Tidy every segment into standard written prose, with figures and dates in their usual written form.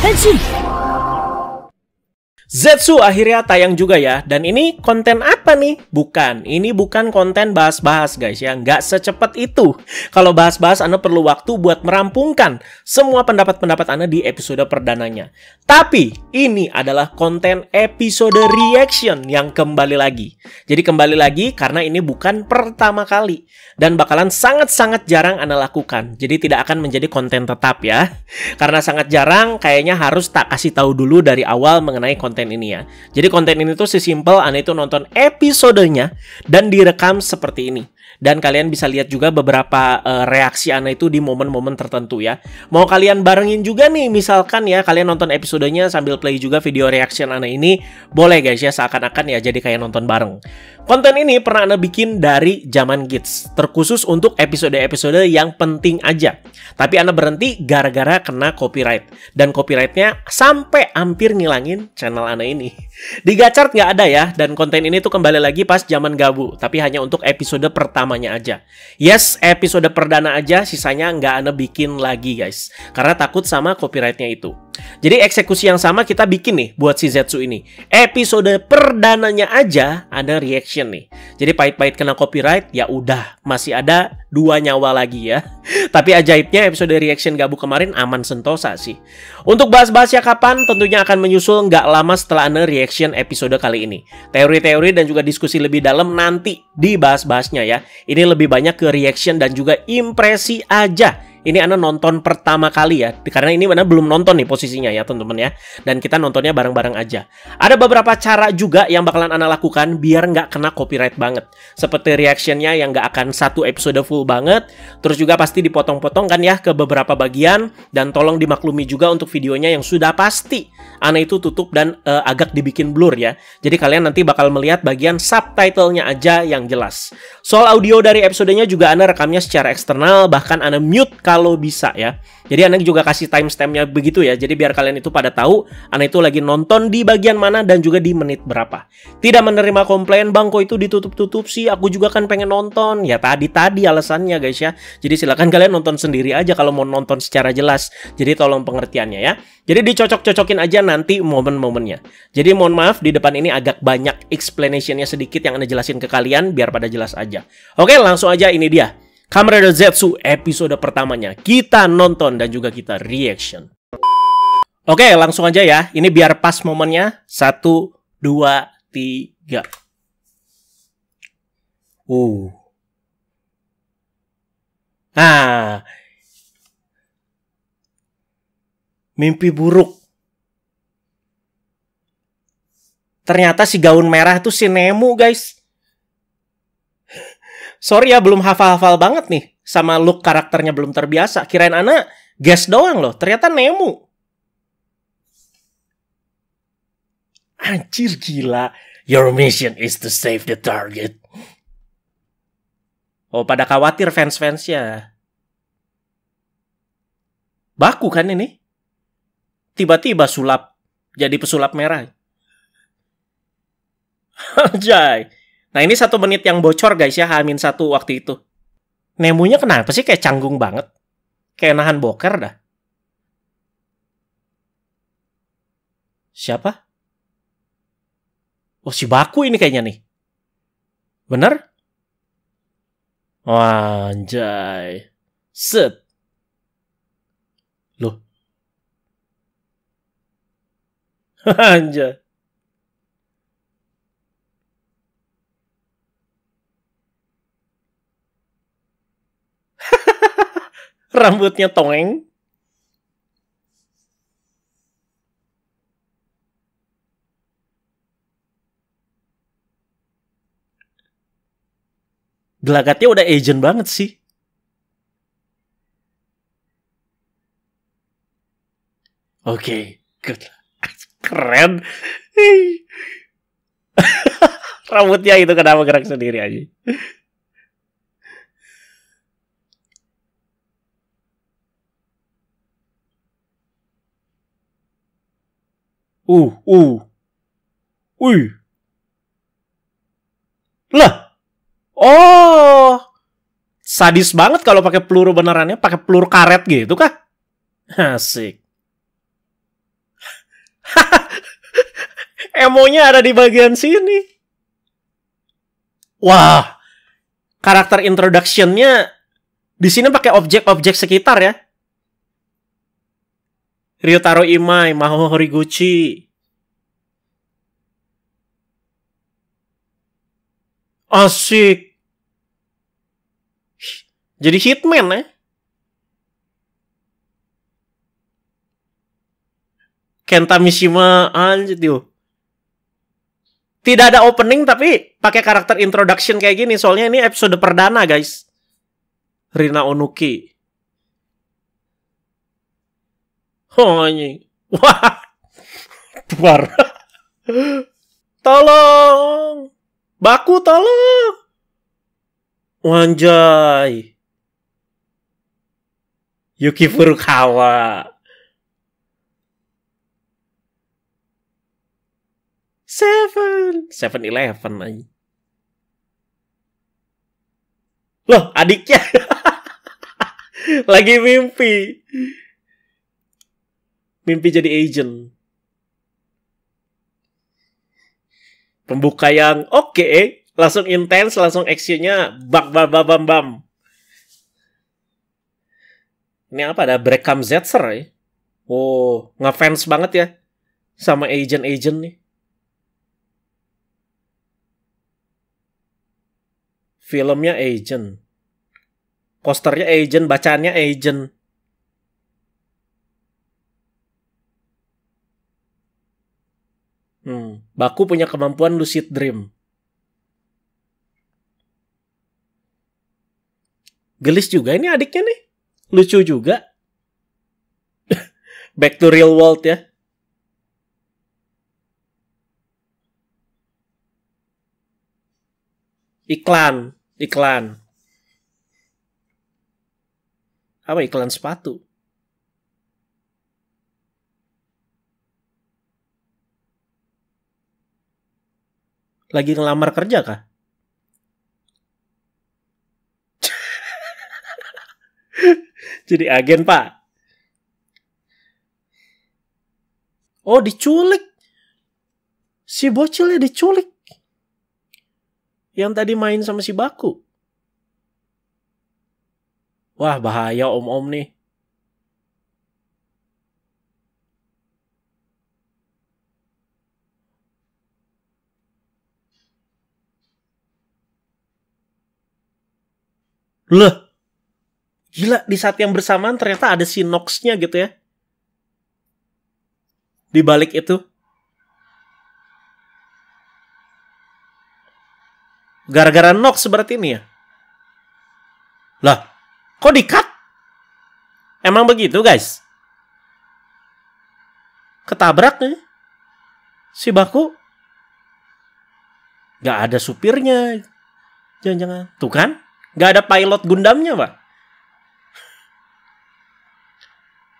Henshin! Zetsu akhirnya tayang juga ya. Dan ini konten apa nih? Ini bukan konten bahas-bahas guys ya. Nggak secepat itu. Kalau bahas-bahas Anda perlu waktu buat merampungkan semua pendapat-pendapat Anda di episode perdananya. Tapi ini adalah konten episode reaction yang kembali lagi. Jadi kembali lagi karena ini bukan pertama kali. Dan bakalan sangat-sangat jarang Anda lakukan. Jadi tidak akan menjadi konten tetap ya. Karena sangat jarang, kayaknya harus tak kasih tahu dulu dari awal mengenai konten ini ya. Jadi konten ini tuh sesimpel Anda itu nonton episodenya dan direkam seperti ini. Dan kalian bisa lihat juga beberapa reaksi Anda itu di momen-momen tertentu ya. Mau kalian barengin juga nih, misalkan ya kalian nonton episodenya sambil play juga video reaction Anda ini, boleh guys ya, seakan-akan ya jadi kayak nonton bareng. Konten ini pernah Anda bikin dari zaman Kids, terkhusus untuk episode-episode yang penting aja. Tapi Anda berhenti gara-gara kena copyright. Dan copyrightnya sampai hampir ngilangin channel Anda ini. Di Gachart nggak ada ya, dan konten ini tuh kembali lagi pas zaman Gabu, tapi hanya untuk episode pertamanya aja. Yes, episode perdana aja, sisanya nggak Anda bikin lagi guys, karena takut sama copyrightnya itu. Jadi eksekusi yang sama kita bikin nih buat si Zetsu ini. Episode perdananya aja ada reaction nih. Jadi pahit-pahit kena copyright, ya udah masih ada 2 nyawa lagi ya. Tapi ajaibnya episode reaction Gabu kemarin aman sentosa sih. Untuk bahas-bahasnya kapan? Tentunya akan menyusul nggak lama setelah Anda reaction episode kali ini. Teori-teori dan juga diskusi lebih dalam nanti dibahas-bahasnya ya. Ini lebih banyak ke reaction dan juga impresi aja. Ini Anda nonton pertama kali ya, karena ini Anda belum nonton nih posisinya ya teman-teman ya. Dan kita nontonnya bareng-bareng aja. Ada beberapa cara juga yang bakalan Anda lakukan biar nggak kena copyright banget. Seperti reactionnya yang nggak akan satu episode full banget. Terus juga pasti dipotong-potong kan ya ke beberapa bagian. Dan tolong dimaklumi juga untuk videonya yang sudah pasti Anda itu tutup dan agak dibikin blur ya. Jadi kalian nanti bakal melihat bagian subtitlenya aja yang jelas. Soal audio dari episodenya juga Anda rekamnya secara eksternal, bahkan Anda mute kalau bisa ya. Jadi Anda juga kasih timestampnya begitu ya. Jadi biar kalian itu pada tahu Anda itu lagi nonton di bagian mana dan juga di menit berapa. Tidak menerima komplain, "Bang, kok itu ditutup-tutup sih? Aku juga kan pengen nonton." Ya tadi alasannya guys ya. Jadi silakan kalian nonton sendiri aja kalau mau nonton secara jelas. Jadi tolong pengertiannya ya. Jadi dicocok-cocokin aja nanti momen-momennya. Jadi mohon maaf di depan ini agak banyak explanationnya sedikit yang Anda jelasin ke kalian biar pada jelas aja. Oke, langsung aja ini dia. Kamen Rider Zetsu episode pertamanya. Kita nonton dan juga kita reaction. Oke, langsung aja ya. Ini biar pas momennya. 1, 2, 3. Nah. Mimpi buruk. Ternyata si gaun merah itu si Nemu, guys. Sorry ya, belum hafal-hafal banget nih. Sama look karakternya belum terbiasa. Kirain Ana guess doang loh. Ternyata Nemu. Anjir, gila. Your mission is to save the target. Oh, pada khawatir fans-fansnya. Baku kan ini? Tiba-tiba sulap. Jadi pesulap merah. Anjay. Nah ini 1 menit yang bocor guys ya, H-1 waktu itu. Nemunya kenapa sih kayak canggung banget? Kayak nahan boker dah. Siapa? Oh si Baku ini kayaknya nih. Bener? Wah, anjay. Set. Loh. Anjay. Rambutnya toeng. Gelagatnya udah agent banget sih. Oke, good. Keren. Rambutnya itu kenapa gerak sendiri aja. Wih. Lah. Oh. Sadis banget kalau pakai peluru benerannya, pakai peluru karet gitu kah? Asik. Emonya ada di bagian sini. Wah, karakter introduction-nya di sini pakai objek-objek sekitar ya. Ryotaro Imai, Maho Horiguchi. Asik. Jadi hitman ya. Kenta Mishima anjir tuh. Tidak ada opening tapi pakai karakter introduction kayak gini. Soalnya ini episode perdana, guys. Rina Onuki. Oh, ini. Wah. Tuar. Tolong. Baku tolong. Wanjay. Yuki Furukawa. 7-Eleven aja. Loh, adiknya. Lagi mimpi. Mimpi jadi agent. Pembuka yang oke. Langsung intens, langsung actionnya bam bam bam bam bam. Ini apa? Ada Breckham Zetzer ya? Oh, ngefans banget ya sama agent-agent nih. Filmnya agent. Posternya agent, bacaannya agent. Baku punya kemampuan lucid dream. Gelis juga ini adiknya nih. Lucu juga. Back to real world ya. Iklan. Apa iklan sepatu? Lagi ngelamar kerja kah? Jadi agen, Pak. Oh, diculik. Si bocilnya diculik. Yang tadi main sama si Baku. Wah, bahaya om-om nih. Loh. Gila, di saat yang bersamaan ternyata ada si Nox-nya gitu ya. Di balik itu. Gara-gara Nox berarti ini ya. Lah, kok di-cut? Emang begitu, guys? Ketabrak nih. Si Baku. Gak ada supirnya. Jangan-jangan. Tuh kan? Gak ada pilot Gundamnya, Pak.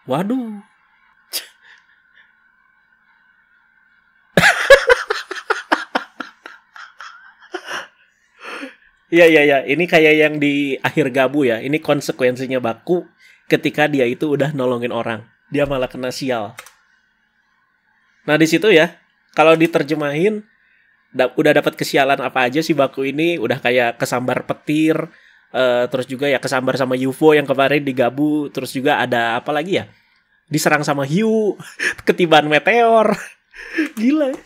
Waduh. Iya. Ini kayak yang di akhir Gabu ya. Ini konsekuensinya Baku ketika dia itu udah nolongin orang. Dia malah kena sial. Nah, di situ ya. Kalau diterjemahin, udah dapat kesialan apa aja si Baku ini. Udah kayak kesambar petir. Terus juga ya kesambar sama UFO yang kemarin di Gabu. Terus juga ada apa lagi ya? Diserang sama hiu. Ketiban meteor. Gila ya.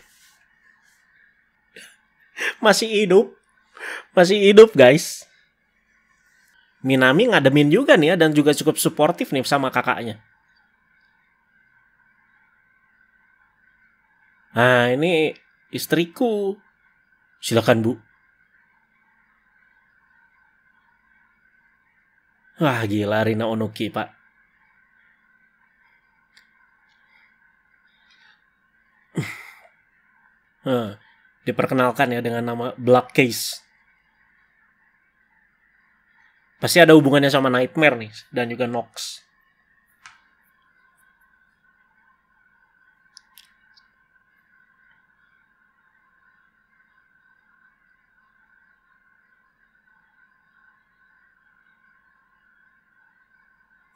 Masih hidup guys. Minami ngademin juga nih ya. Dan juga cukup suportif nih sama kakaknya. Nah, ini istriku. Silakan, Bu. Wah, gila Rina Onuki, Pak. Diperkenalkan ya dengan nama Black Case. Pasti ada hubungannya sama Nightmare nih. Dan juga Nox.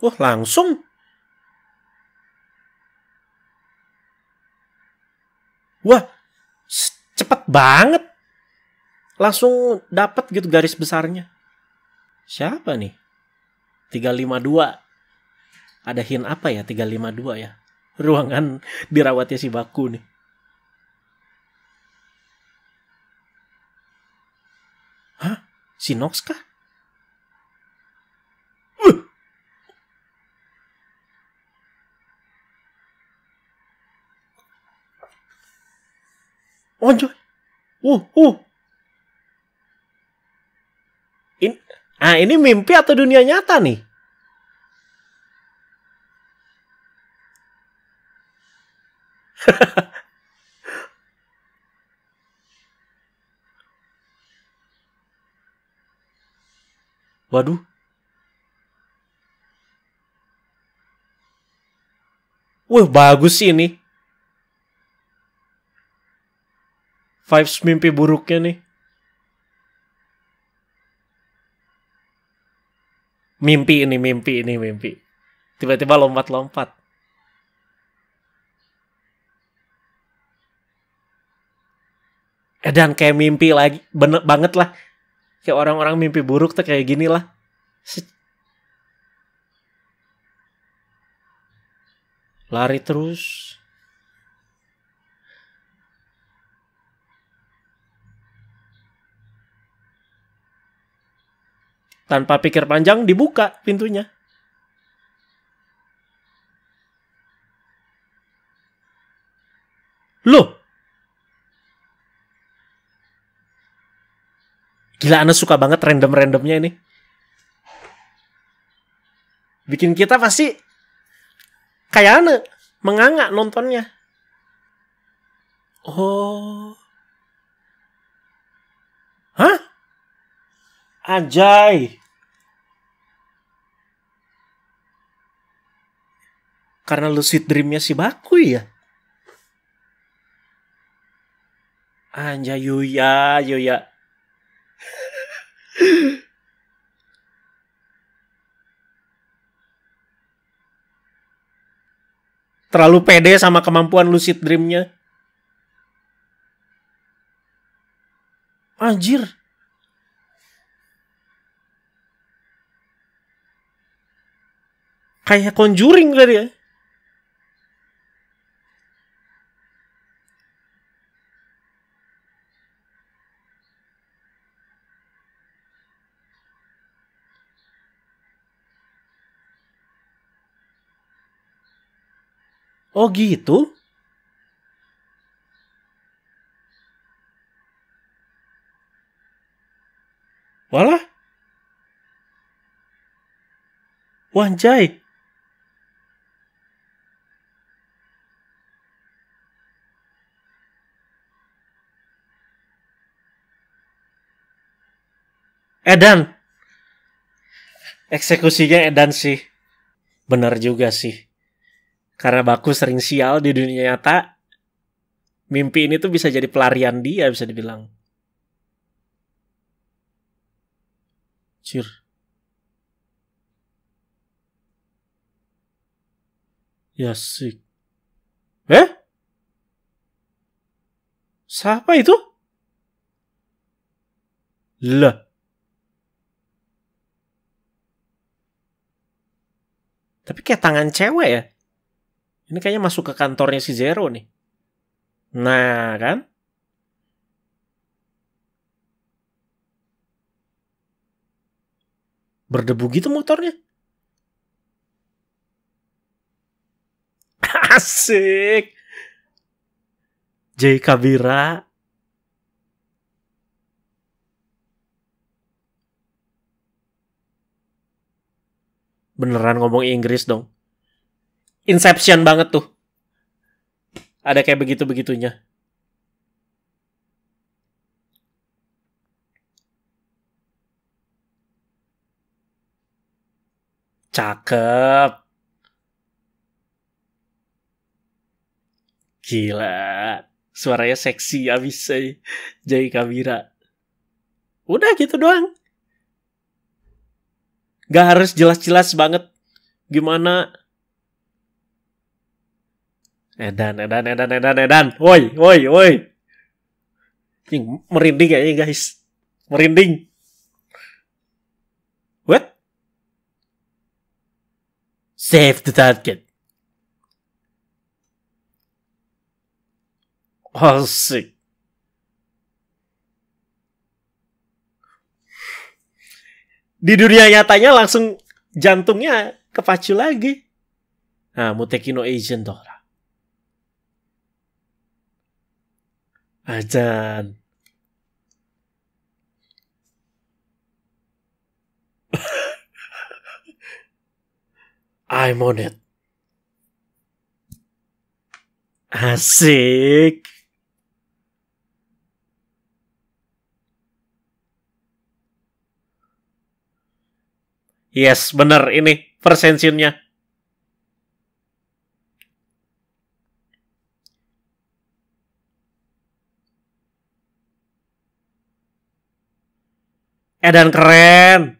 Wah, langsung. Wah, cepet banget. Langsung dapat gitu garis besarnya. Siapa nih? 352. Ada hint apa ya 352 ya? Ruangan dirawatnya si Baku nih. Hah? Si Nox kah? Oh, anjay. Ini mimpi atau dunia nyata nih? Waduh. Wah, bagus sih ini. Vibes mimpi buruknya nih. Mimpi ini. Tiba-tiba lompat-lompat. Dan kayak mimpi lagi. Bener banget lah. Kayak orang-orang mimpi buruk tuh kayak gini lah. Lari terus. Tanpa pikir panjang dibuka pintunya. Loh. Gila, Ana suka banget random-randomnya ini. Bikin kita pasti kayak Ana menganga nontonnya. Oh. Hah? Anjay. Karena lucid dreamnya si Baku ya. Anjay, Yuya. Terlalu pede sama kemampuan lucid dreamnya. Anjir. Kayak Conjuring tadi ya. Oh gitu? Walah. Wanjay. Edan. Eksekusinya Edan sih. Bener juga sih. Karena Baku sering sial di dunia nyata. Mimpi ini tuh bisa jadi pelarian dia, bisa dibilang. Cir. Ya sih. Siapa itu? Lah. Tapi kayak tangan cewek ya. Ini kayaknya masuk ke kantornya si Zero nih. Nah, kan? Berdebu gitu motornya. Asik. Jay Kabira. Beneran ngomong Inggris dong. Inception banget tuh. Ada kayak begitu-begitunya. Cakep. Gila. Suaranya seksi abis sih. Jay Kabira. Udah gitu doang. Gak harus jelas-jelas banget gimana Edan. Woi. Ini merinding kayaknya guys. Merinding. What? Save the target. Asik. Di dunia nyatanya langsung jantungnya kepacu lagi. Nah, Muteki no Asian toh. Ajan. I'm on it. Asik. Yes, bener ini persensiunnya. Dan keren.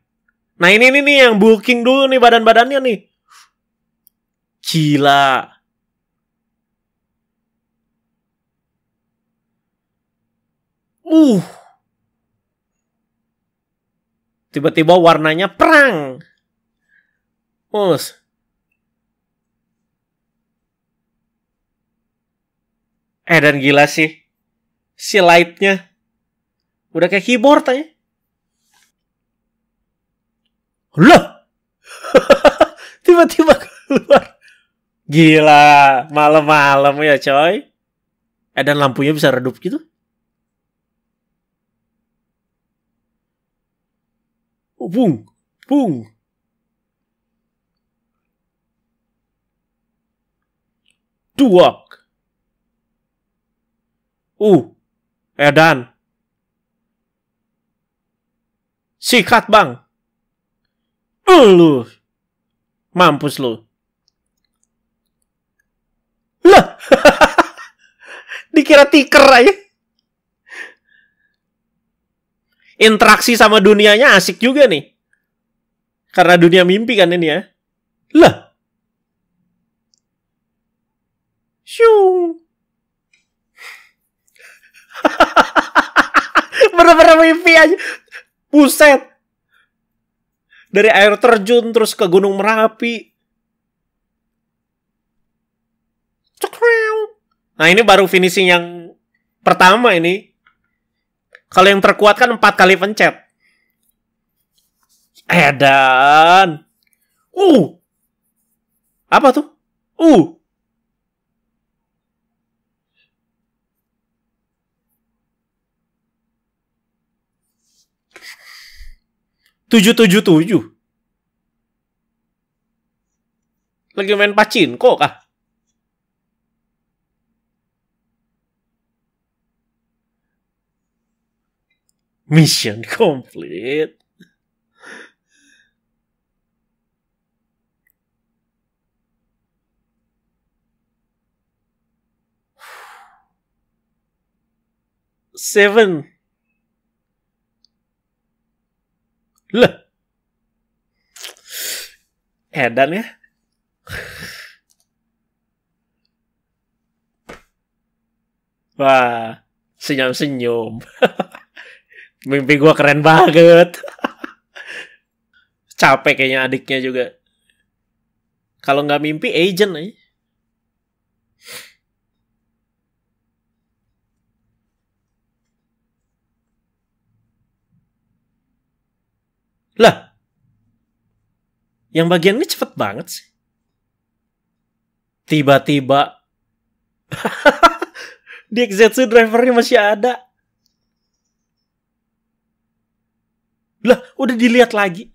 Nah ini nih yang bulking dulu nih badan-badannya nih. Gila. Tiba-tiba warnanya perang. Dan gila sih. Si lightnya. Udah kayak keyboard aja. Lah. Tiba-tiba keluar. Gila. Malam-malam ya coy. Dan lampunya bisa redup gitu. Bung. Duak. Edan. Sikat bang. Lu. Mampus lu. Lah. Dikira tiker aja. Interaksi sama dunianya asik juga nih. Karena dunia mimpi kan ini ya. Lah. Shoo. Bener-bener mimpi aja. Buset. Dari air terjun terus ke Gunung Merapi. Nah ini baru finishing yang pertama ini. Kalau yang terkuat kan 4 kali pencet. Edan. Apa tuh? 777. Lagi main pachinko kah? Mission complete. Seven. Lah. Edan ya. Wah, senyum-senyum. Mimpi gue keren banget. Capek kayaknya adiknya juga. Kalau nggak mimpi, agent aja. Lah. Yang bagian ini cepet banget sih. Tiba-tiba. Di Zetsu drivernya masih ada. Lah, udah dilihat lagi.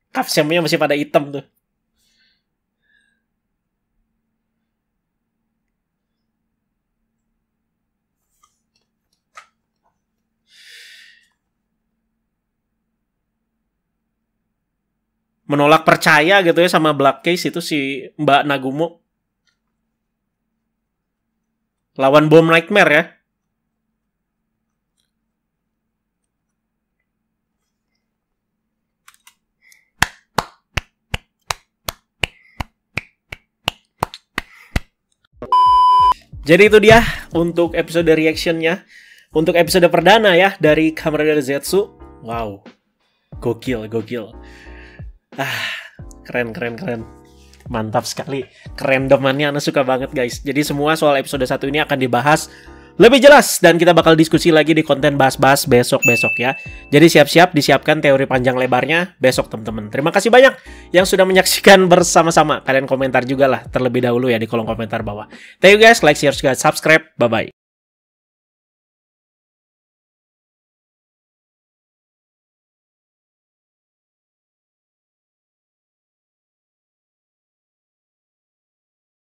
Kapsemnya masih pada hitam tuh. Menolak percaya gitu ya sama Black Case itu si Mbak Nagumo. Lawan Bom Nightmare ya. Jadi itu dia untuk episode reactionnya. Untuk episode perdana ya dari Kamen Rider Zetsu. Wow, gokil. Keren. Mantap sekali. Kerendomannya Ana suka banget guys. Jadi semua soal episode 1 ini akan dibahas lebih jelas. Dan kita bakal diskusi lagi di konten bahas-bahas besok-besok ya. Jadi siap-siap disiapkan teori panjang lebarnya besok teman-teman. Terima kasih banyak yang sudah menyaksikan bersama-sama. Kalian komentar juga lah terlebih dahulu ya di kolom komentar bawah. Thank you guys. Like, share, subscribe. Bye-bye.